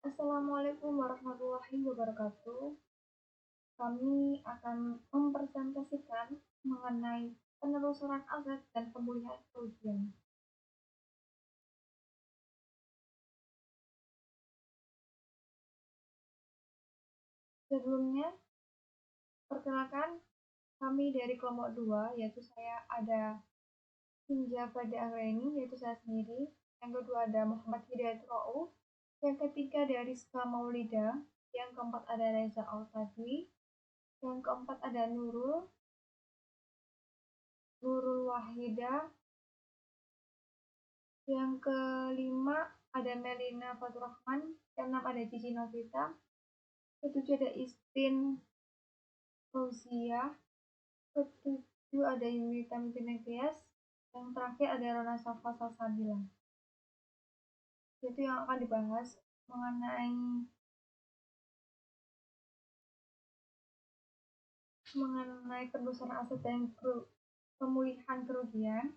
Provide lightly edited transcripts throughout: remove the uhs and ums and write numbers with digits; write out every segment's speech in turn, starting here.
Assalamualaikum warahmatullahi wabarakatuh. Kami akan mempresentasikan mengenai penelusuran aset dan pemulihan kerugian. Sebelumnya, perkenalkan kami dari kelompok 2, yaitu saya ada Hinja Fada Anggreni, yaitu saya sendiri. Yang kedua ada Muhammad Hidayat Ro'u. Yang ketiga dari Rizka Maulida. Yang keempat ada Reza Altadwi. Yang keempat ada Nurul Wahida. Yang kelima ada Melina Faturrahman. Keenam ada Cici Novita. Ketujuh ada Istin Fauzia. Ketujuh ada Yunita Mutinegias. Yang terakhir ada Rona Safa Salsabila. Itu yang akan dibahas mengenai penelusuran aset dan pemulihan kerugian.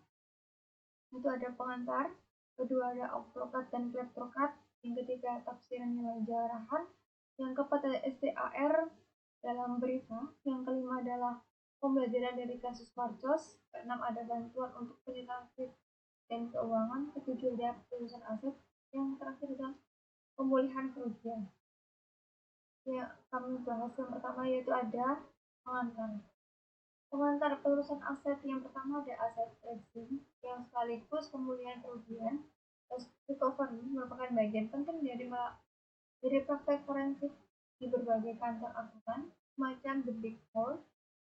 Itu ada pengantar, kedua ada advokat dan kleptokrat, yang ketiga tafsiran nilai jarahan, yang keempat ada STAR dalam berita, yang kelima adalah pembelajaran dari kasus Marcos, keenam ada bantuan untuk penyitaan dan keuangan, ketujuh ada penelusuran aset, yang terakhir adalah pemulihan kerugian. Ya, kami bahas yang pertama yaitu ada pengantar. Pengantar penelusuran aset yang pertama ada aset tracing yang sekaligus pemulihan kerugian. Recovery merupakan bagian penting dari praktek forensik di berbagai kantor akuntan macam The Big Four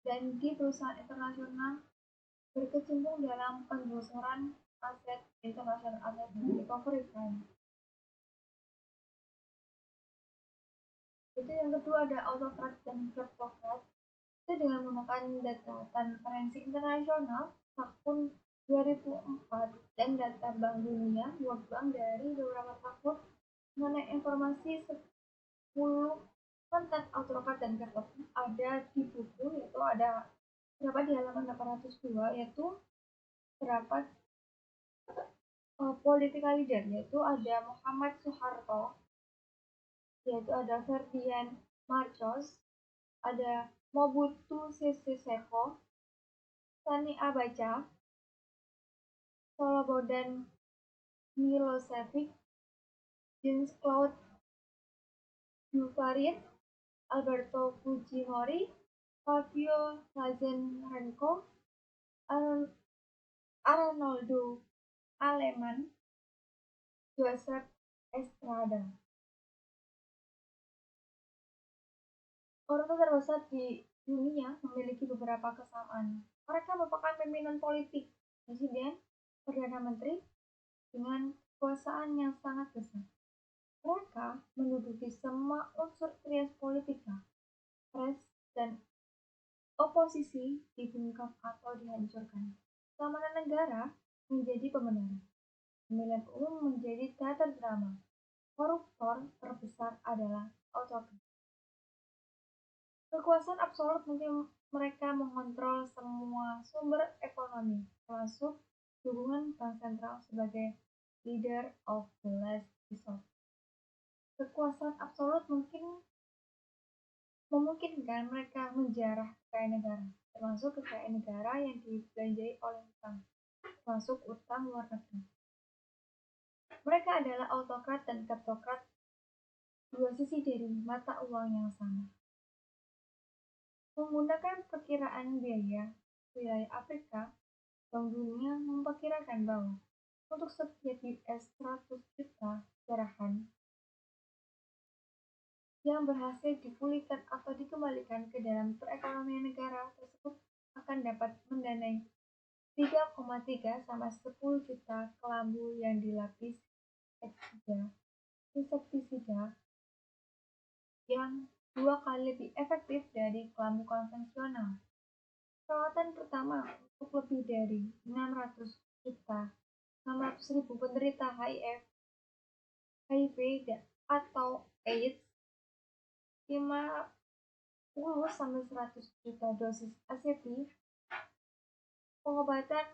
dan di perusahaan internasional berkecimpung dalam penelusuran aset internasional aset recovery plan. Itu yang kedua ada autocrat dan kleptokrat. Itu dengan menggunakan data forensik internasional tahun 2004 dan data Bank Dunia World Bank dari beberapa tahun mengenai informasi 10 konten autocrat dan kleptokrat ada di buku, yaitu ada terdapat di halaman 802, yaitu terdapat political leader, yaitu ada Muhammad Soeharto, yaitu ada Ferdian Marcos, ada Mobutu Sese Seko, Sani Abacha, Slobodan Milosevic, Jean-Claude Juncker, Alberto Fujimori, Fabio Lazarenko, Arnoldo Aleman, Joseph Estrada. Orang terbesar di dunia memiliki beberapa kesamaan. Mereka merupakan pimpinan politik, presiden, perdana menteri, dengan kekuasaan yang sangat besar. Mereka menduduki semua unsur trias politika, pres, dan oposisi dibungkam atau dihancurkan. Keamanan negara menjadi pembenaran. Pemilihan umum menjadi teater drama. Koruptor terbesar adalah autokrat. Kekuasaan absolut mungkin mereka mengontrol semua sumber ekonomi, termasuk dukungan bank sentral sebagai leader of the last resort. Kekuasaan absolut memungkinkan mereka menjarah kekayaan negara, termasuk kekayaan negara yang dibelanjai oleh utang, termasuk utang luar negeri. Mereka adalah autokrat dan kleptokrat, dua sisi dari mata uang yang sama. Menggunakan perkiraan biaya wilayah Afrika, Bank Dunia memperkirakan bahwa untuk setiap US 100 juta jarahan yang berhasil dipulihkan atau dikembalikan ke dalam perekonomian negara tersebut akan dapat mendanai 3,3 sampai 10 juta kelambu yang dilapis insektisida yang 2 kali lebih efektif dari kelambu konvensional. Perawatan pertama untuk lebih dari 600 ribu penderita HIV atau AIDS, 50 sampai 100 juta dosis ACT, pengobatan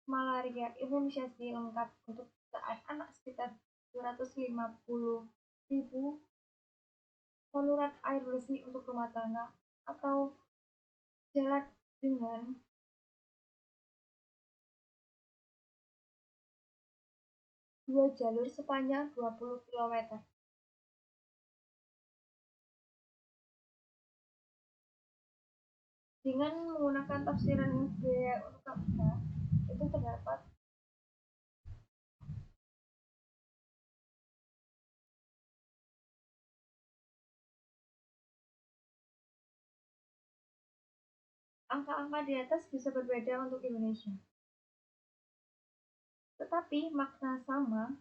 malaria imunisasi lengkap untuk jutaan anak sekitar 250 saluran air bersih untuk rumah tangga, atau jalan dengan 2 jalur sepanjang 20 km. Dengan menggunakan tafsiran biaya untuk kapita, itu terdapat angka-angka di atas bisa berbeda untuk Indonesia. Tetapi makna sama,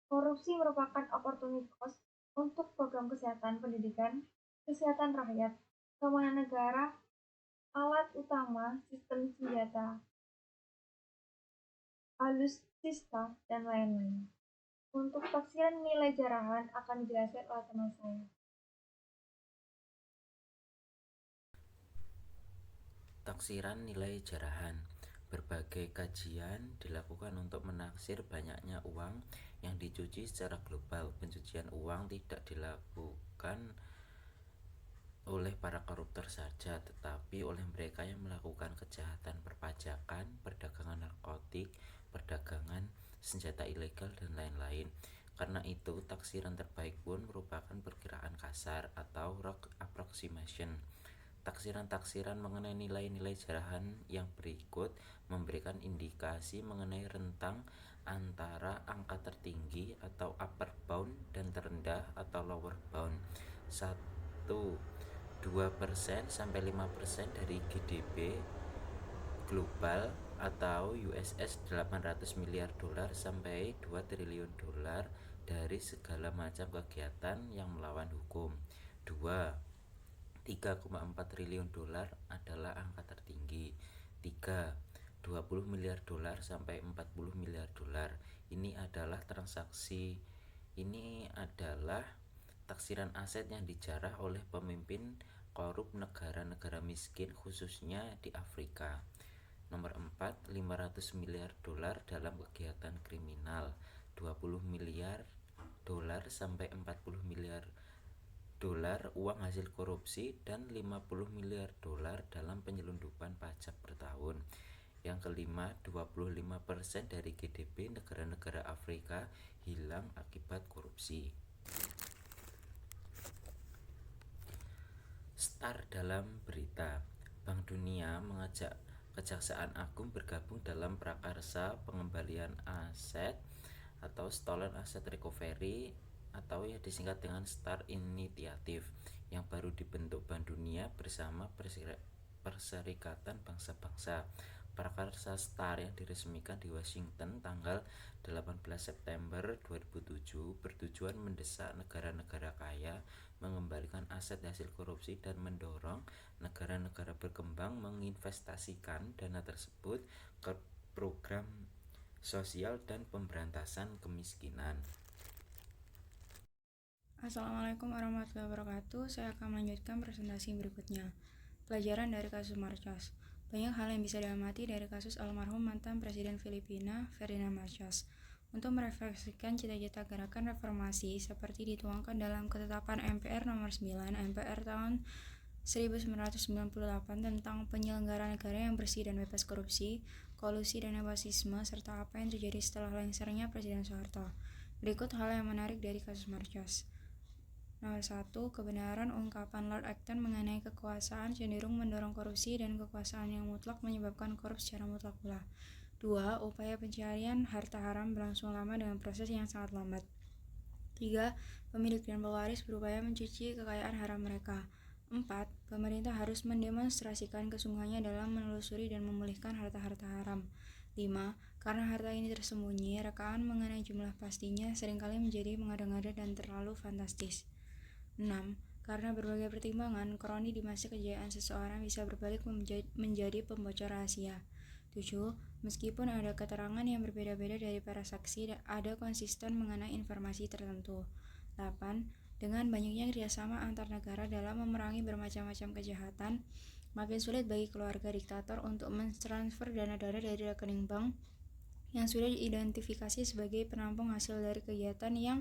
korupsi merupakan opportunity cost untuk program kesehatan pendidikan, kesehatan rakyat, keamanan negara, alat utama, sistem senjata, alutsista, dan lain-lain. Untuk taksiran nilai jarahan akan dijelaskan oleh teman saya. Taksiran nilai jarahan. Berbagai kajian dilakukan untuk menaksir banyaknya uang yang dicuci secara global. Pencucian uang tidak dilakukan oleh para koruptor saja, tetapi oleh mereka yang melakukan kejahatan perpajakan, perdagangan narkotik, perdagangan senjata ilegal, dan lain-lain. Karena itu, taksiran terbaik pun merupakan perkiraan kasar atau rough approximation. Taksiran-taksiran mengenai nilai-nilai jarahan yang berikut memberikan indikasi mengenai rentang antara angka tertinggi atau upper bound dan terendah atau lower bound. 1-2% sampai 5% dari GDP global atau USS 800 miliar dolar sampai 2 triliun dolar dari segala macam kegiatan yang melawan hukum. 2. 3,4 triliun dolar adalah angka tertinggi. 3. 20 miliar dolar sampai 40 miliar dolar. Ini adalah taksiran aset yang dijarah oleh pemimpin korup negara-negara miskin khususnya di Afrika. Nomor 4, 500 miliar dolar dalam kegiatan kriminal. 20 miliar dolar sampai 40 miliar dolar uang hasil korupsi, dan 50 miliar dolar dalam penyelundupan pajak per tahun. Yang kelima, 25% dari GDP negara-negara Afrika hilang akibat korupsi. Star dalam berita. Bank Dunia mengajak Kejaksaan Agung bergabung dalam prakarsa pengembalian aset atau Stolen Asset Recovery atau yang disingkat dengan STAR Initiative yang baru dibentuk Bank Dunia bersama Perserikatan Bangsa-Bangsa. Prakarsa STAR yang diresmikan di Washington tanggal 18 September 2007 bertujuan mendesak negara-negara kaya mengembalikan aset hasil korupsi dan mendorong negara-negara berkembang menginvestasikan dana tersebut ke program sosial dan pemberantasan kemiskinan. Assalamualaikum warahmatullahi wabarakatuh. Saya akan melanjutkan presentasi berikutnya. Pelajaran dari kasus Marcos. Banyak hal yang bisa diamati dari kasus almarhum mantan Presiden Filipina, Ferdinand Marcos, untuk merefleksikan cita-cita gerakan reformasi seperti dituangkan dalam Ketetapan MPR Nomor 9 MPR tahun 1998 tentang penyelenggaraan negara yang bersih dan bebas korupsi, kolusi, dan nepotisme, serta apa yang terjadi setelah lengsernya Presiden Soeharto. Berikut hal yang menarik dari kasus Marcos. Nomor 1. Kebenaran ungkapan Lord Acton mengenai kekuasaan cenderung mendorong korupsi dan kekuasaan yang mutlak menyebabkan korup secara mutlak pula. 2. Upaya pencarian harta haram berlangsung lama dengan proses yang sangat lambat. 3. Pemilik dan pewaris berupaya mencuci kekayaan haram mereka. 4. Pemerintah harus mendemonstrasikan kesungguhannya dalam menelusuri dan memulihkan harta-harta haram. 5. Karena harta ini tersembunyi, rekaan mengenai jumlah pastinya seringkali menjadi mengada-ngada dan terlalu fantastis. 6. Karena berbagai pertimbangan, kroni di masa kejayaan seseorang bisa berbalik menjadi pembocor rahasia. 7. Meskipun ada keterangan yang berbeda-beda dari para saksi, ada konsisten mengenai informasi tertentu. 8. Dengan banyaknya kerjasama antar negara dalam memerangi bermacam-macam kejahatan, makin sulit bagi keluarga diktator untuk mentransfer dana-dana dari rekening bank yang sudah diidentifikasi sebagai penampung hasil dari kegiatan yang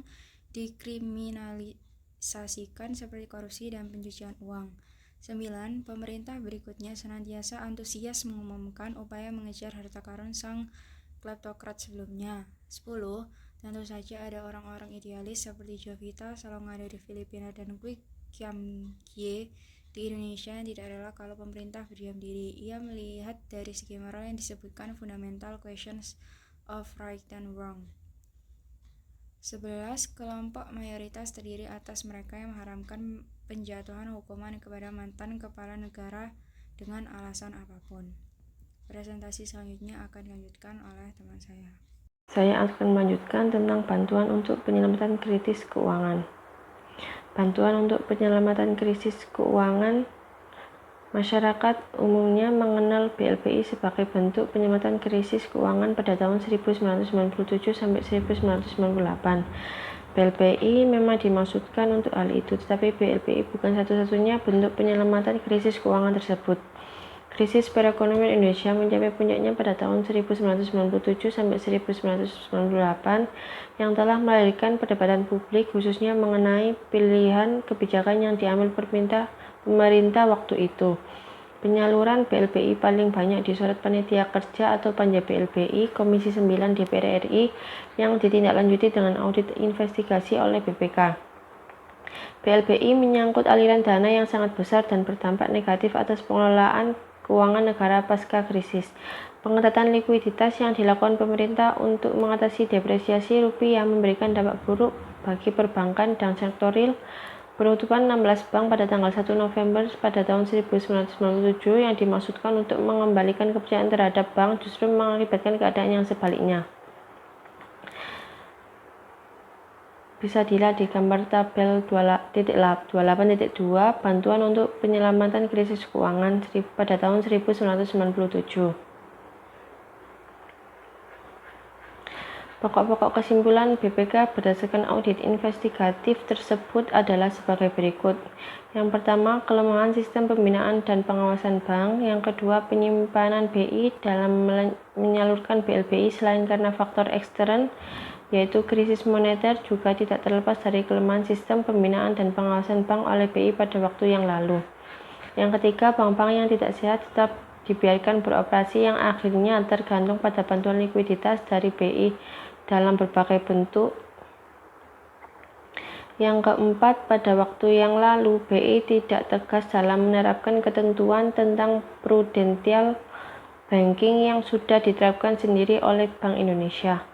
dikriminalisasikan seperti korupsi dan pencucian uang. 9. Pemerintah berikutnya senantiasa antusias mengumumkan upaya mengejar harta karun sang kleptokrat sebelumnya. 10. Tentu saja ada orang-orang idealis seperti Jovita Salongado di Filipina dan Kwik Kiam Gie di Indonesia yang tidak rela kalau pemerintah berdiam diri. Ia melihat dari segi moral yang disebutkan fundamental questions of right and wrong. 11. Kelompok mayoritas terdiri atas mereka yang mengharamkan penjatuhan hukuman kepada mantan kepala negara dengan alasan apapun. Presentasi selanjutnya akan dilanjutkan oleh teman saya. Saya akan melanjutkan tentang bantuan untuk penyelamatan krisis keuangan. Bantuan untuk penyelamatan krisis keuangan. Masyarakat umumnya mengenal BLPI sebagai bentuk penyelamatan krisis keuangan pada tahun 1997 sampai 1998. BLPI memang dimaksudkan untuk hal itu, tetapi BLPI bukan satu-satunya bentuk penyelamatan krisis keuangan tersebut. Krisis perekonomian Indonesia mencapai puncaknya pada tahun 1997 sampai 1998 yang telah melahirkan perdebatan publik khususnya mengenai pilihan kebijakan yang diambil pemerintah waktu itu. Penyaluran BLPI paling banyak disorot Panitia Kerja atau Panja BLPI Komisi 9 DPR RI yang ditindaklanjuti dengan audit investigasi oleh BPK. BLPI menyangkut aliran dana yang sangat besar dan berdampak negatif atas pengelolaan keuangan negara pasca krisis. Pengetatan likuiditas yang dilakukan pemerintah untuk mengatasi depresiasi rupiah memberikan dampak buruk bagi perbankan dan sektor real. Penutupan 16 bank pada tanggal 1 November pada tahun 1997 yang dimaksudkan untuk mengembalikan kepercayaan terhadap bank justru mengakibatkan keadaan yang sebaliknya. Bisa dilihat di gambar tabel 28.2 bantuan untuk penyelamatan krisis keuangan pada tahun 1997. Pokok-pokok kesimpulan BPK berdasarkan audit investigatif tersebut adalah sebagai berikut. Yang pertama, kelemahan sistem pembinaan dan pengawasan bank. Yang kedua, penyimpanan BI dalam menyalurkan BLPI selain karena faktor ekstern, yaitu krisis moneter, juga tidak terlepas dari kelemahan sistem pembinaan dan pengawasan bank oleh BI pada waktu yang lalu. Yang ketiga, bank-bank yang tidak sehat tetap dibiarkan beroperasi yang akhirnya tergantung pada bantuan likuiditas dari BI dalam berbagai bentuk. Yang keempat, pada waktu yang lalu BI tidak tegas dalam menerapkan ketentuan tentang prudential banking yang sudah diterapkan sendiri oleh Bank Indonesia.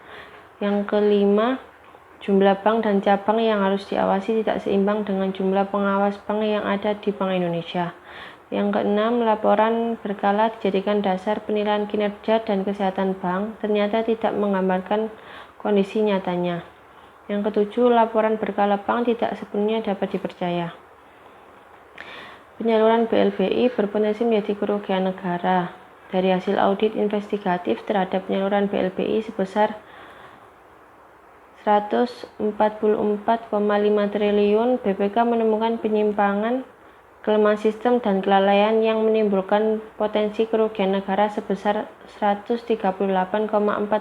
Yang kelima, jumlah bank dan cabang yang harus diawasi tidak seimbang dengan jumlah pengawas bank yang ada di Bank Indonesia. Yang keenam, laporan berkala dijadikan dasar penilaian kinerja dan kesehatan bank ternyata tidak menggambarkan kondisi nyatanya. Yang ketujuh, laporan berkala bank tidak sepenuhnya dapat dipercaya. Penyaluran BLPI berpotensi menjadi kerugian negara. Dari hasil audit investigatif terhadap penyaluran BLPI sebesar 144,5 triliun, BPK menemukan penyimpangan, kelemahan sistem, dan kelalaian yang menimbulkan potensi kerugian negara sebesar 138,4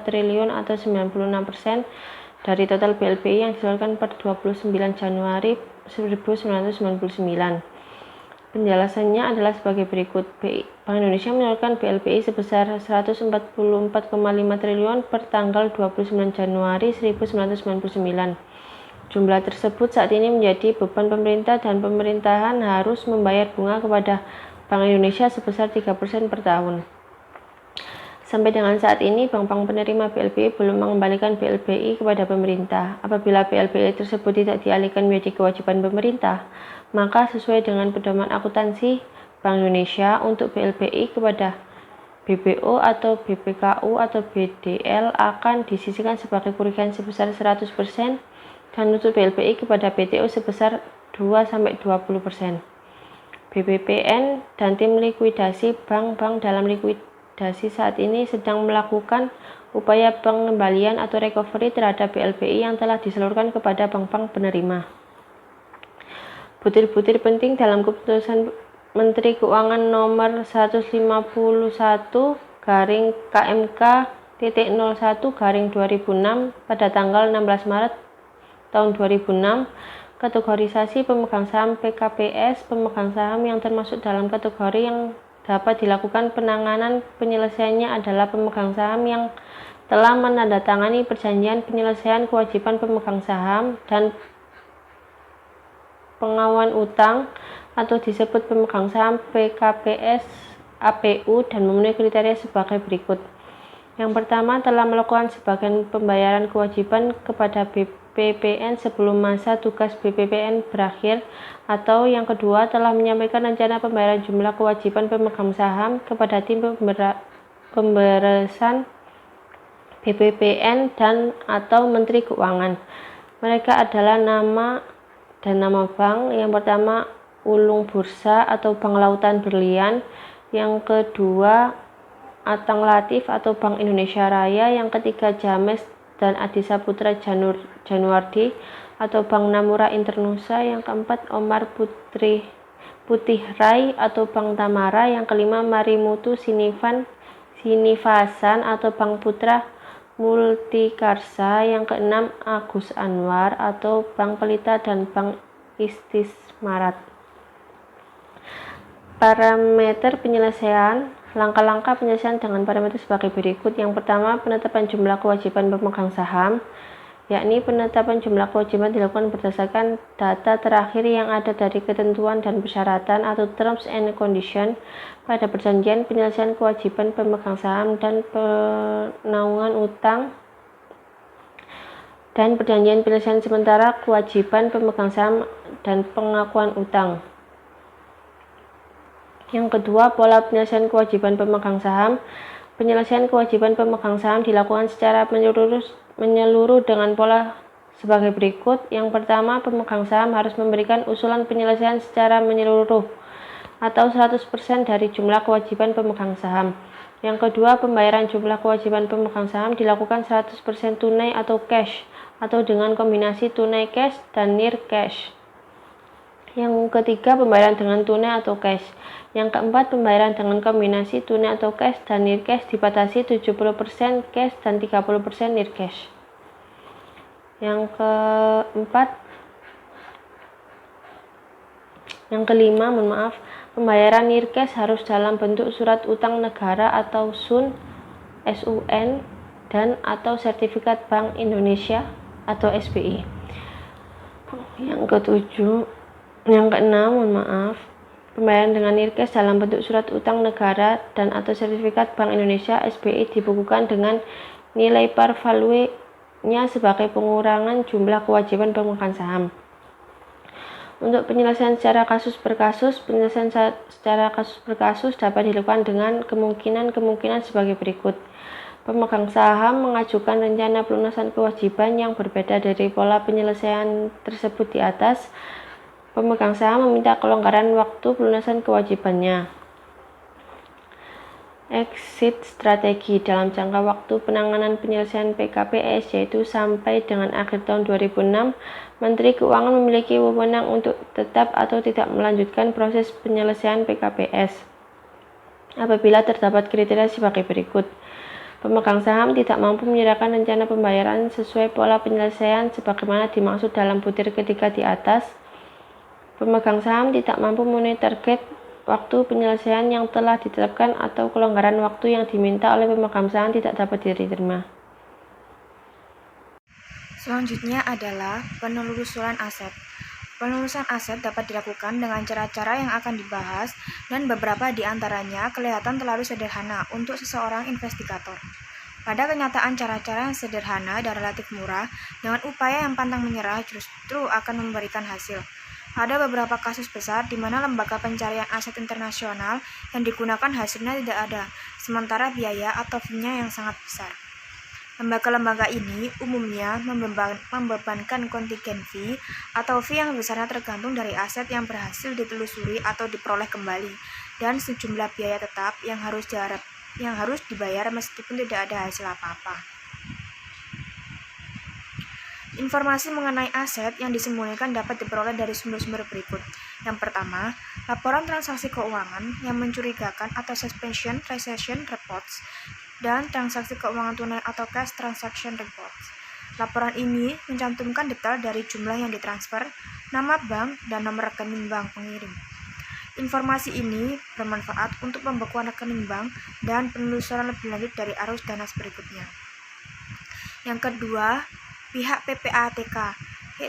triliun atau 96% dari total BLPI yang disalurkan per 29 Januari 1999. Penjelasannya adalah sebagai berikut. Bank Indonesia menyalurkan BLPI sebesar 144,5 triliun per tanggal 29 Januari 1999. Jumlah tersebut saat ini menjadi beban pemerintah dan pemerintahan harus membayar bunga kepada Bank Indonesia sebesar 3% per tahun. Sampai dengan saat ini, bank-bank penerima BLPI belum mengembalikan BLPI kepada pemerintah. Apabila BLPI tersebut tidak dialihkan menjadi kewajiban pemerintah, maka sesuai dengan pedoman akuntansi Bank Indonesia untuk BLPI kepada BBO atau BPKU atau BDL akan disisihkan sebagai kerugian sebesar 100% dan untuk BLPI kepada BTO sebesar 2-20%. BPPN dan tim likuidasi bank-bank dalam likuidasi saat ini sedang melakukan upaya pengembalian atau recovery terhadap BLPI yang telah disalurkan kepada bank-bank penerima. Butir-butir penting dalam keputusan Menteri Keuangan nomor 151/KMK.01/2006 pada tanggal 16 Maret tahun 2006, kategorisasi pemegang saham PKPS, pemegang saham yang termasuk dalam kategori yang dapat dilakukan penanganan penyelesaiannya adalah pemegang saham yang telah menandatangani perjanjian penyelesaian kewajiban pemegang saham dan pengawan utang atau disebut pemegang saham PKPS APU dan memenuhi kriteria sebagai berikut. Yang pertama, telah melakukan sebagian pembayaran kewajiban kepada BPPN sebelum masa tugas BPPN berakhir, atau yang kedua, telah menyampaikan rencana pembayaran jumlah kewajiban pemegang saham kepada tim pemberesan BPPN dan atau Menteri Keuangan. Mereka adalah nama dan nama bank. Yang pertama, Ulung Bursa atau Bank Lautan Berlian. Yang kedua, Atang Latif atau Bank Indonesia Raya. Yang ketiga, James dan Adi Saputra Januardi atau Bank Namura Internusa. Yang keempat, Omar Putih Rai atau Bank Tamara. Yang kelima, Marimutu Sinivasan atau Bank Putra Multikarsa. Yang keenam, Agus Anwar atau Bank Pelita dan Bank Istismarat. Parameter penyelesaian. Langkah-langkah penyelesaian dengan parameter sebagai berikut. Yang pertama, penetapan jumlah kewajiban pemegang saham, yakni penetapan jumlah kewajiban dilakukan berdasarkan data terakhir yang ada dari ketentuan dan persyaratan atau terms and condition pada perjanjian penyelesaian kewajiban pemegang saham dan penanggungan utang dan perjanjian penyelesaian sementara kewajiban pemegang saham dan pengakuan utang. Yang kedua, pola penyelesaian kewajiban pemegang saham. Penyelesaian kewajiban pemegang saham dilakukan secara menyeluruh dengan pola sebagai berikut. Yang pertama, pemegang saham harus memberikan usulan penyelesaian secara menyeluruh atau 100% dari jumlah kewajiban pemegang saham. Yang kedua, pembayaran jumlah kewajiban pemegang saham dilakukan 100% tunai atau cash, atau dengan kombinasi tunai cash dan near cash. Yang ketiga, pembayaran dengan tunai atau cash. Yang keempat, pembayaran dengan kombinasi tunai atau cash dan near cash dibatasi 70% cash dan 30% near cash. Yang kelima, pembayaran near cash harus dalam bentuk surat utang negara atau SUN dan atau sertifikat Bank Indonesia atau SBI. Yang keenam, pembayaran dengan near cash dalam bentuk surat utang negara dan atau sertifikat Bank Indonesia SBI dibukukan dengan nilai par value-nya sebagai pengurangan jumlah kewajiban pemegang saham. Untuk penyelesaian secara kasus per kasus, penyelesaian secara kasus per kasus dapat dilakukan dengan kemungkinan sebagai berikut. Pemegang saham mengajukan rencana pelunasan kewajiban yang berbeda dari pola penyelesaian tersebut di atas. Pemegang saham meminta kelonggaran waktu pelunasan kewajibannya. Exit strategi dalam jangka waktu penanganan penyelesaian PKPS, yaitu sampai dengan akhir tahun 2006, Menteri Keuangan memiliki wewenang untuk tetap atau tidak melanjutkan proses penyelesaian PKPS apabila terdapat kriteria sebagai berikut. Pemegang saham tidak mampu menyerahkan rencana pembayaran sesuai pola penyelesaian sebagaimana dimaksud dalam butir ketiga di atas. Pemegang saham tidak mampu memenuhi target waktu penyelesaian yang telah ditetapkan atau kelonggaran waktu yang diminta oleh pemegang saham tidak dapat diterima. Selanjutnya adalah penelusuran aset. Penelusuran aset dapat dilakukan dengan cara-cara yang akan dibahas dan beberapa di antaranya kelihatan terlalu sederhana untuk seseorang investigator. Pada kenyataan, cara-cara yang sederhana dan relatif murah dengan upaya yang pantang menyerah justru akan memberikan hasil. Ada beberapa kasus besar di mana lembaga pencarian aset internasional yang digunakan hasilnya tidak ada, sementara biaya atau fee-nya yang sangat besar. Lembaga-lembaga ini umumnya membebankan kontingen fee atau fee yang besarnya tergantung dari aset yang berhasil ditelusuri atau diperoleh kembali, dan sejumlah biaya tetap yang harus dibayar meskipun tidak ada hasil apa-apa. Informasi mengenai aset yang disembunyikan dapat diperoleh dari sumber-sumber berikut. Yang pertama, laporan transaksi keuangan yang mencurigakan atau suspension transaction reports dan transaksi keuangan tunai atau cash transaction reports. Laporan ini mencantumkan detail dari jumlah yang ditransfer, nama bank, dan nomor rekening bank pengirim. Informasi ini bermanfaat untuk pembekuan rekening bank dan penelusuran lebih lanjut dari arus dana berikutnya. Yang kedua, pihak PPATK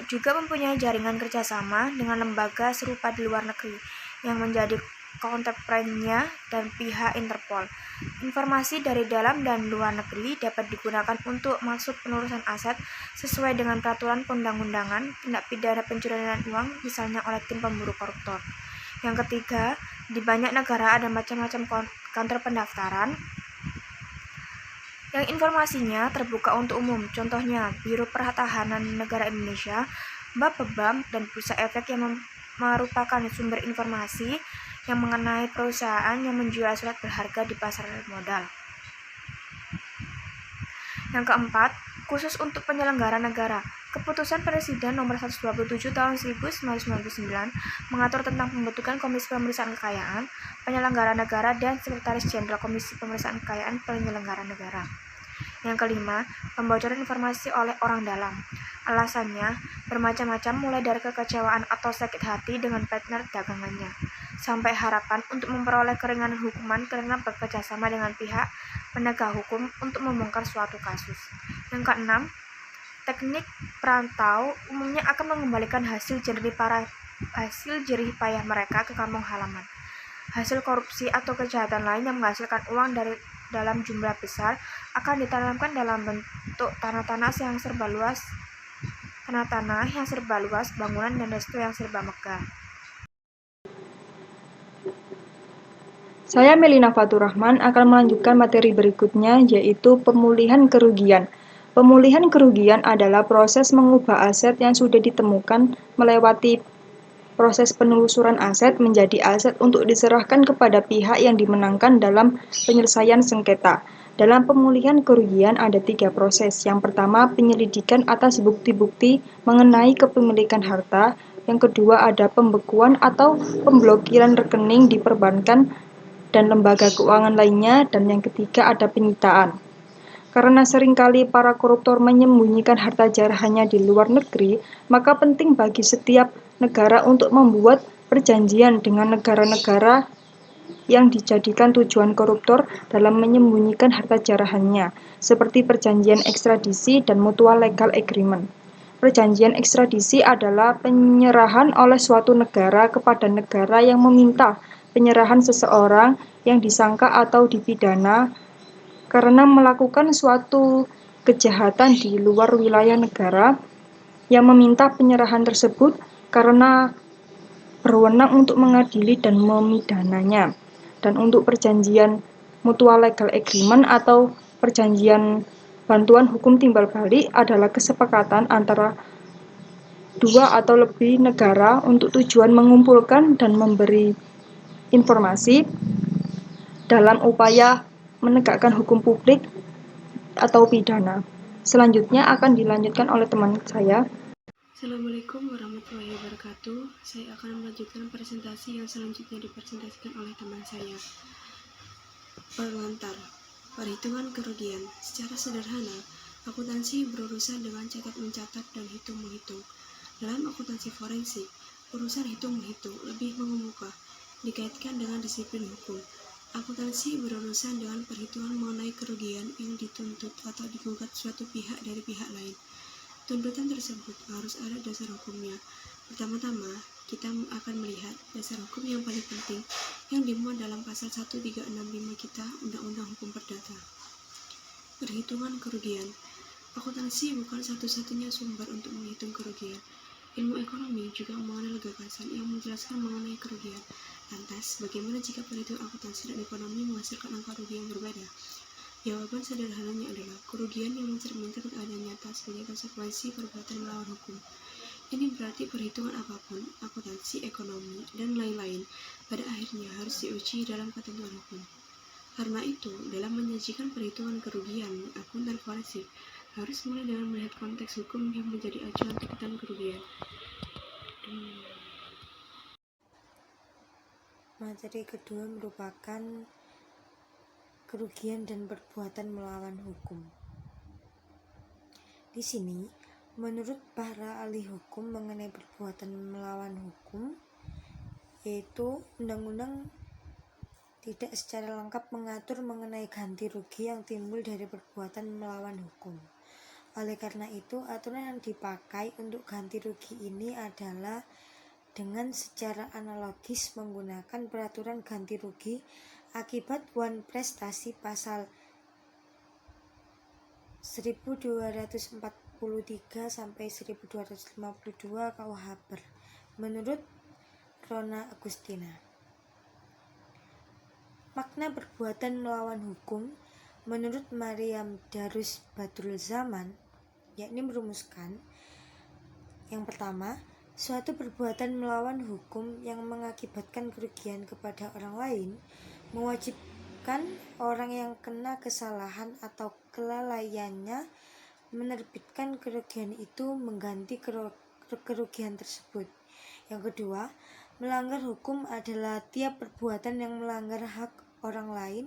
juga mempunyai jaringan kerjasama dengan lembaga serupa di luar negeri yang menjadi konterpartnya dan pihak Interpol. Informasi dari dalam dan luar negeri dapat digunakan untuk maksud penelusuran aset sesuai dengan peraturan perundang-undangan tindak pidana pencucian uang, misalnya oleh tim pemburu koruptor. Yang ketiga, di banyak negara ada macam-macam kantor pendaftaran yang informasinya terbuka untuk umum. Contohnya, Biro Pertahanan Negara Indonesia, Bapepam, dan Bursa Efek yang merupakan sumber informasi yang mengenai perusahaan yang menjual surat berharga di pasar modal. Yang keempat, khusus untuk penyelenggara negara, Keputusan Presiden Nomor 127 Tahun 1999 mengatur tentang pembentukan Komisi Pemeriksaan Kekayaan Penyelenggara Negara dan Sekretaris Jenderal Komisi Pemeriksaan Kekayaan Penyelenggara Negara. Yang kelima, pembocoran informasi oleh orang dalam. Alasannya bermacam-macam, mulai dari kekecewaan atau sakit hati dengan partner dagangannya, sampai harapan untuk memperoleh keringanan hukuman karena bekerjasama dengan pihak penegak hukum untuk membongkar suatu kasus. Yang keenam, teknik perantau umumnya akan mengembalikan hasil jerih payah mereka ke kampung halaman. Hasil korupsi atau kejahatan lain yang menghasilkan uang dalam jumlah besar akan ditanamkan dalam bentuk tanah-tanah yang serba luas, bangunan dan resto yang serba megah. Saya Melina Faturrahman akan melanjutkan materi berikutnya, yaitu pemulihan kerugian. Pemulihan kerugian adalah proses mengubah aset yang sudah ditemukan melewati proses penelusuran aset menjadi aset untuk diserahkan kepada pihak yang dimenangkan dalam penyelesaian sengketa. Dalam pemulihan kerugian ada 3 proses. Yang pertama, penyelidikan atas bukti-bukti mengenai kepemilikan harta. Yang kedua, ada pembekuan atau pemblokiran rekening di perbankan dan lembaga keuangan lainnya. Dan yang ketiga, ada penyitaan. Karena seringkali para koruptor menyembunyikan harta jarahannya di luar negeri, maka penting bagi setiap negara untuk membuat perjanjian dengan negara-negara yang dijadikan tujuan koruptor dalam menyembunyikan harta jarahannya, seperti perjanjian ekstradisi dan mutual legal agreement. Perjanjian ekstradisi adalah penyerahan oleh suatu negara kepada negara yang meminta penyerahan seseorang yang disangka atau dipidana karena melakukan suatu kejahatan di luar wilayah negara yang meminta penyerahan tersebut karena berwenang untuk mengadili dan memidananya. Dan untuk perjanjian mutual legal agreement atau perjanjian bantuan hukum timbal balik adalah kesepakatan antara 2 atau lebih negara untuk tujuan mengumpulkan dan memberi informasi dalam upaya menegakkan hukum publik atau pidana. Selanjutnya akan dilanjutkan oleh teman saya. Assalamualaikum warahmatullahi wabarakatuh. Saya akan melanjutkan presentasi yang selanjutnya dipresentasikan oleh teman saya. Pengantar, perhitungan kerugian. Secara sederhana, akuntansi berurusan dengan catat-mencatat dan hitung-menghitung. Dalam akuntansi forensik, urusan hitung-menghitung lebih mengemuka, dikaitkan dengan disiplin hukum. Akuntansi berurusan dengan perhitungan mengenai kerugian yang dituntut atau digugat suatu pihak dari pihak lain. Tuntutan tersebut harus ada dasar hukumnya. Pertama-tama, kita akan melihat dasar hukum yang paling penting yang dimuat dalam pasal 1365 kita Undang-Undang Hukum Perdata. Perhitungan kerugian. Akuntansi bukan satu-satunya sumber untuk menghitung kerugian. Ilmu ekonomi juga mengenal gagasan yang menjelaskan mengenai kerugian. Lantas, bagaimana jika perhitungan akuntansi dan ekonomi menghasilkan angka rugi yang berbeda? Jawaban sederhananya adalah kerugian yang mencerminkan keadaan nyata sebagai konsekuensi perbuatan melawan hukum. Ini berarti perhitungan apapun, akuntansi, ekonomi, dan lain-lain, pada akhirnya harus diuji dalam ketentuan hukum. Karena itu, dalam menyajikan perhitungan kerugian, akuntan forensik harus mulai dengan melihat konteks hukum yang menjadi acuan tentang kerugian. Materi kedua merupakan kerugian dan perbuatan melawan hukum. Di sini, menurut para ahli hukum mengenai perbuatan melawan hukum, yaitu undang-undang tidak secara lengkap mengatur mengenai ganti rugi yang timbul dari perbuatan melawan hukum. Oleh karena itu, aturan yang dipakai untuk ganti rugi ini adalah dengan secara analogis menggunakan peraturan ganti rugi akibat wan prestasi pasal 1243 sampai 1252 KUH menurut Rona Agustina. Makna perbuatan melawan hukum menurut Maryam Darus Badrul Zaman yakni merumuskan yang pertama, suatu perbuatan melawan hukum yang mengakibatkan kerugian kepada orang lain mewajibkan orang yang kena kesalahan atau kelalaiannya menerbitkan kerugian itu mengganti kerugian tersebut. Yang kedua, melanggar hukum adalah tiap perbuatan yang melanggar hak orang lain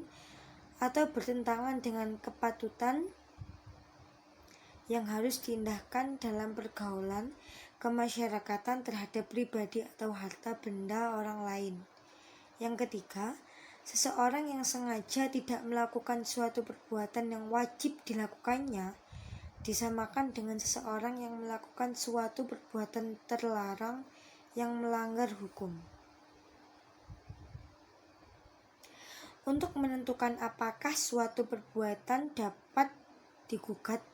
atau bertentangan dengan kepatutan yang harus diindahkan dalam pergaulan kemasyarakatan terhadap pribadi atau harta benda orang lain. Yang ketiga, seseorang yang sengaja tidak melakukan suatu perbuatan yang wajib dilakukannya disamakan dengan seseorang yang melakukan suatu perbuatan terlarang yang melanggar hukum. Untuk menentukan apakah suatu perbuatan dapat digugat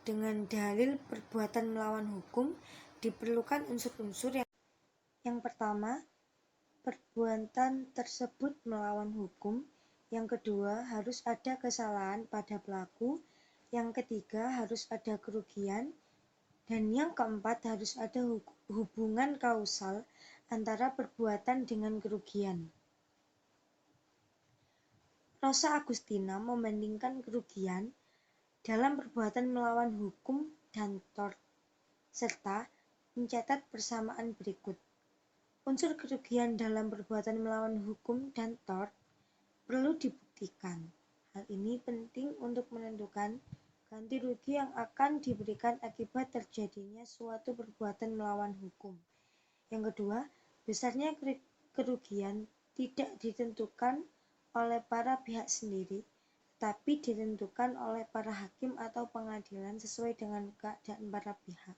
dengan dalil perbuatan melawan hukum, diperlukan unsur-unsur yang pertama, perbuatan tersebut melawan hukum. Yang kedua, harus ada kesalahan pada pelaku. Yang ketiga, harus ada kerugian. Dan yang keempat, harus ada hubungan kausal antara perbuatan dengan kerugian. Rosa Agustina membandingkan kerugian dalam perbuatan melawan hukum dan tort, serta mencatat persamaan berikut. Unsur kerugian dalam perbuatan melawan hukum dan tort perlu dibuktikan. Hal ini penting untuk menentukan ganti rugi yang akan diberikan akibat terjadinya suatu perbuatan melawan hukum. Yang kedua, besarnya kerugian tidak ditentukan oleh para pihak sendiri, tetapi ditentukan oleh para hakim atau pengadilan sesuai dengan keadaan para pihak.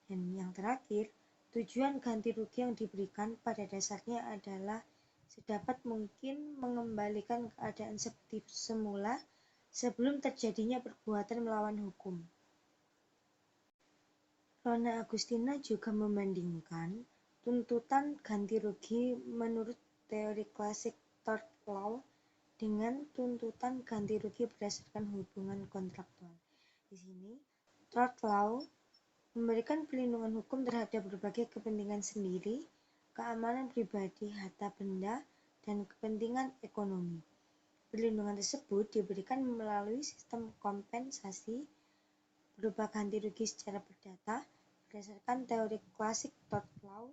Dan yang terakhir, tujuan ganti rugi yang diberikan pada dasarnya adalah sedapat mungkin mengembalikan keadaan seperti semula sebelum terjadinya perbuatan melawan hukum. Rona Agustina juga membandingkan tuntutan ganti rugi menurut teori klasik tort law dengan tuntutan ganti rugi berdasarkan hubungan kontraktual. Di sini, tort law memberikan perlindungan hukum terhadap berbagai kepentingan sendiri, keamanan pribadi, harta benda, dan kepentingan ekonomi. Perlindungan tersebut diberikan melalui sistem kompensasi berupa ganti rugi secara perdata. Berdasarkan teori klasik tort law,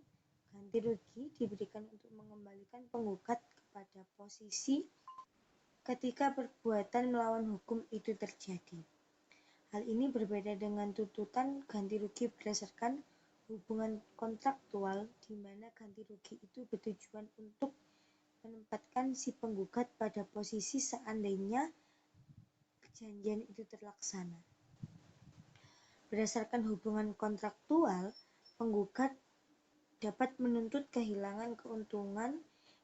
ganti rugi diberikan untuk mengembalikan penggugat kepada posisi ketika perbuatan melawan hukum itu terjadi. Hal ini berbeda dengan tuntutan ganti rugi berdasarkan hubungan kontraktual, di mana ganti rugi itu bertujuan untuk menempatkan si penggugat pada posisi seandainya perjanjian itu terlaksana. Berdasarkan hubungan kontraktual, penggugat dapat menuntut kehilangan keuntungan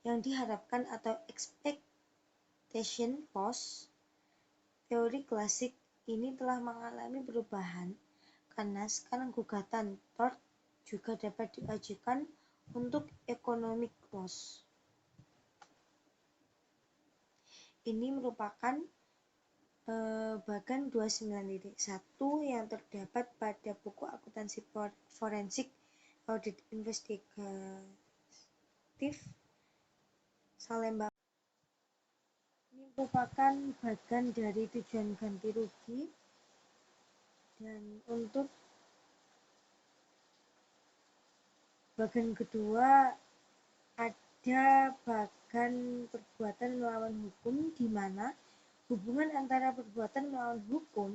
yang diharapkan atau expectation loss. Teori klasik ini telah mengalami perubahan karena sekarang gugatan tort juga dapat diajukan untuk economic loss. Ini merupakan bagan 29.1 yang terdapat pada buku akuntansi forensik audit investigatif Salemba. Ini merupakan bagian dari tujuan ganti rugi, dan untuk bagian kedua ada bagian perbuatan melawan hukum, di mana hubungan antara perbuatan melawan hukum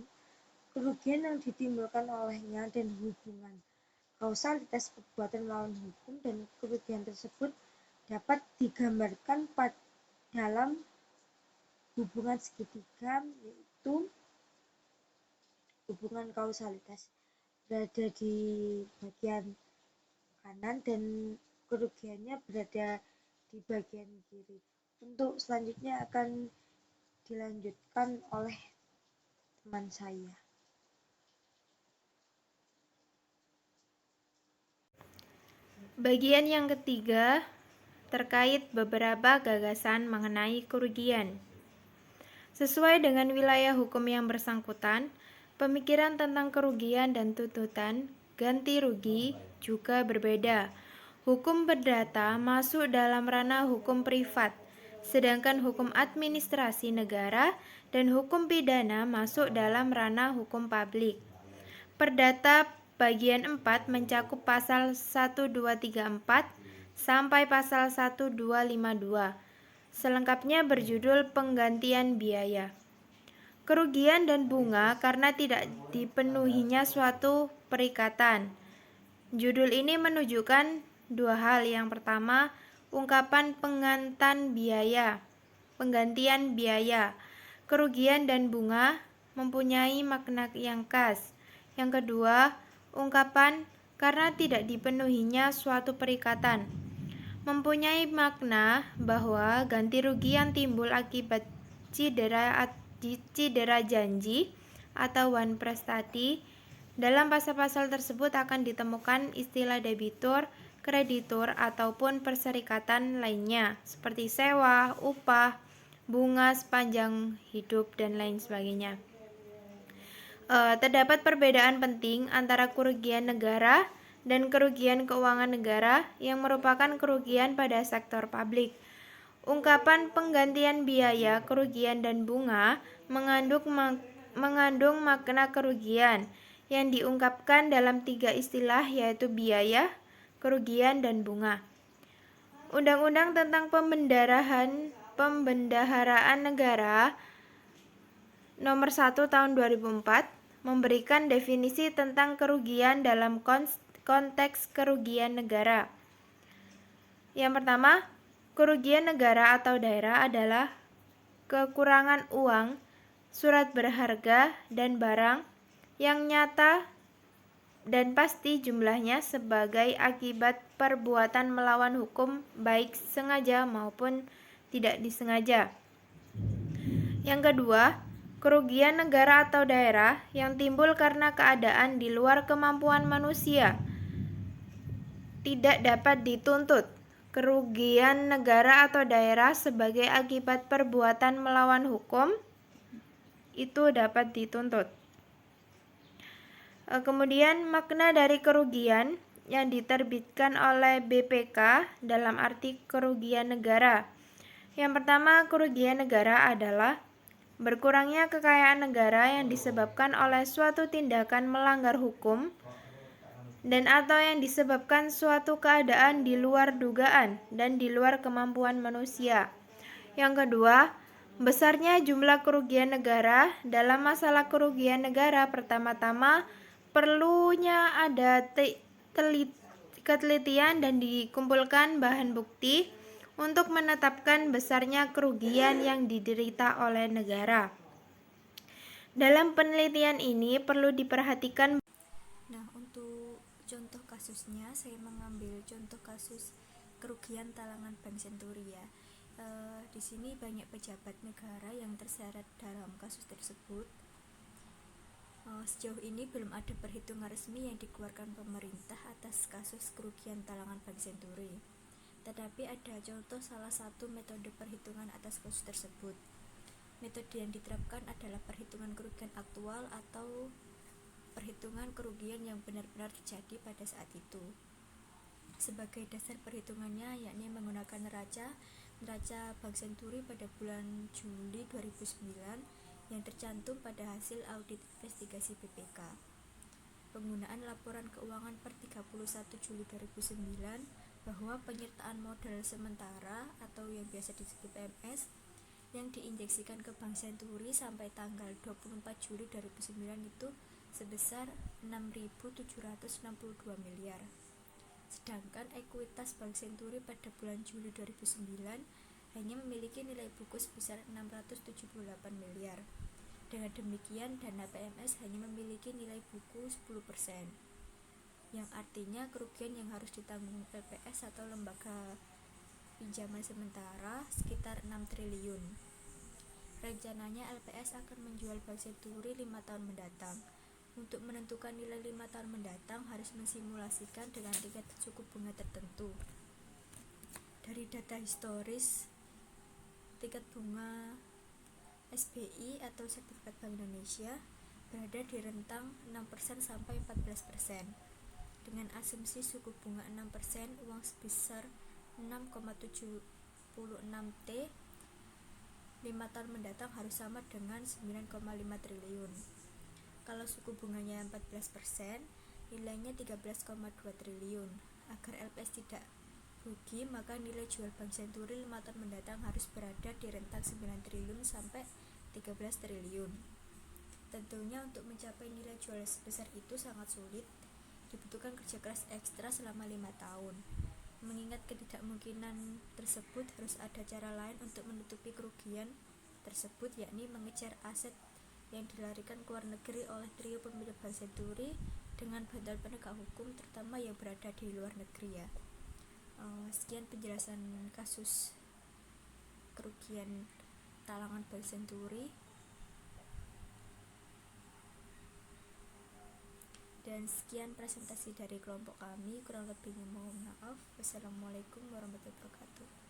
kerugian yang ditimbulkan olehnya, dan hubungan kausalitas perbuatan melawan hukum dan kerugian tersebut dapat digambarkan dalam hubungan segitiga, yaitu hubungan kausalitas berada di bagian kanan dan kerugiannya berada di bagian kiri. Untuk selanjutnya akan dilanjutkan oleh teman saya. Bagian yang ketiga terkait beberapa gagasan mengenai kerugian. Sesuai dengan wilayah hukum yang bersangkutan, pemikiran tentang kerugian dan tuntutan ganti rugi juga berbeda. Hukum perdata masuk dalam ranah hukum privat, sedangkan hukum administrasi negara dan hukum pidana masuk dalam ranah hukum publik. Perdata bagian 4 mencakup pasal 1234 sampai pasal 1252. Selengkapnya berjudul penggantian biaya. Kerugian dan bunga karena tidak dipenuhinya suatu perikatan. Judul ini menunjukkan dua hal. Yang pertama, ungkapan penggantian biaya. Kerugian dan bunga mempunyai makna yang khas. Yang kedua, ungkapan karena tidak dipenuhinya suatu perikatan mempunyai makna bahwa ganti rugi yang timbul akibat cedera janji atau wan prestati. Dalam pasal-pasal tersebut akan ditemukan istilah debitur, kreditur, ataupun perserikatan lainnya seperti sewa, upah, bunga sepanjang hidup, dan lain sebagainya. Terdapat perbedaan penting antara kerugian negara dan kerugian keuangan negara yang merupakan kerugian pada sektor publik. Ungkapan penggantian biaya, kerugian, dan bunga mengandung makna kerugian yang diungkapkan dalam tiga istilah, yaitu biaya, kerugian, dan bunga. Undang-Undang tentang Pembendaharaan Negara Nomor 1 Tahun 2004 memberikan definisi tentang kerugian dalam konteks kerugian negara. Yang pertama, kerugian negara atau daerah adalah kekurangan uang, surat berharga, dan barang yang nyata dan pasti jumlahnya sebagai akibat perbuatan melawan hukum, baik sengaja maupun tidak disengaja. Yang kedua, kerugian negara atau daerah yang timbul karena keadaan di luar kemampuan manusia tidak dapat dituntut. Kerugian negara atau daerah sebagai akibat perbuatan melawan hukum itu dapat dituntut. Kemudian makna dari kerugian yang diterbitkan oleh BPK dalam arti kerugian negara. Yang pertama, kerugian negara adalah berkurangnya kekayaan negara yang disebabkan oleh suatu tindakan melanggar hukum dan atau yang disebabkan suatu keadaan di luar dugaan dan di luar kemampuan manusia. Yang kedua, besarnya jumlah kerugian negara. Dalam masalah kerugian negara, pertama-tama perlunya ada ketelitian dan dikumpulkan bahan bukti untuk menetapkan besarnya kerugian yang diderita oleh negara. Dalam penelitian ini perlu diperhatikan. Nah, untuk contoh kasusnya, saya mengambil contoh kasus kerugian talangan Bank Senturi ya. Di sini banyak pejabat negara yang terseret dalam kasus tersebut. Sejauh ini belum ada perhitungan resmi yang dikeluarkan pemerintah atas kasus kerugian talangan Bank Senturi. Tetapi ada contoh salah satu metode perhitungan atas kasus tersebut. Metode yang diterapkan adalah perhitungan kerugian aktual atau perhitungan kerugian yang benar-benar terjadi pada saat itu. Sebagai dasar perhitungannya yakni menggunakan neraca Bank Senturi pada bulan Juli 2009 yang tercantum pada hasil audit investigasi BPK. Penggunaan laporan keuangan per 31 Juli 2009 bahwa penyertaan modal sementara atau yang biasa disebut PMS yang diinjeksikan ke Bank Senturi sampai tanggal 24 Juli 2009 itu sebesar 6.762 miliar. Sedangkan ekuitas Bank Senturi pada bulan Juli 2009 hanya memiliki nilai buku sebesar 678 miliar. Dengan demikian, dana PMS hanya memiliki nilai buku 10%, yang artinya kerugian yang harus ditanggung LPS atau lembaga pinjaman sementara sekitar 6 triliun. Rencananya LPS akan menjual Bank Senturi 5 tahun mendatang. Untuk menentukan nilai 5 tahun mendatang harus mensimulasikan dengan tingkat suku bunga tertentu. Dari data historis, tingkat bunga SBI atau Sertifikat Bank Indonesia berada di rentang 6% sampai 14%. Dengan asumsi suku bunga 6%, uang sebesar 6,76 T 5 tahun mendatang harus sama dengan 9,5 triliun. Kalau suku bunganya 14%, nilainya 13,2 triliun. Agar LPS tidak rugi, maka nilai jual Bank Senturi 5 tahun mendatang harus berada di rentang 9 triliun sampai 13 triliun. Tentunya untuk mencapai nilai jual sebesar itu sangat sulit, dibutuhkan kerja keras ekstra selama 5 tahun. Mengingat ketidakmungkinan tersebut, harus ada cara lain untuk menutupi kerugian tersebut, yakni mengejar aset yang dilarikan ke luar negeri oleh trio pemilik Bank Senturi dengan bantuan penegak hukum, terutama yang berada di luar negeri ya. Sekian penjelasan kasus kerugian talangan Bank Senturi. Dan sekian presentasi dari kelompok kami, kurang lebihnya mohon maaf. Wassalamualaikum warahmatullahi wabarakatuh.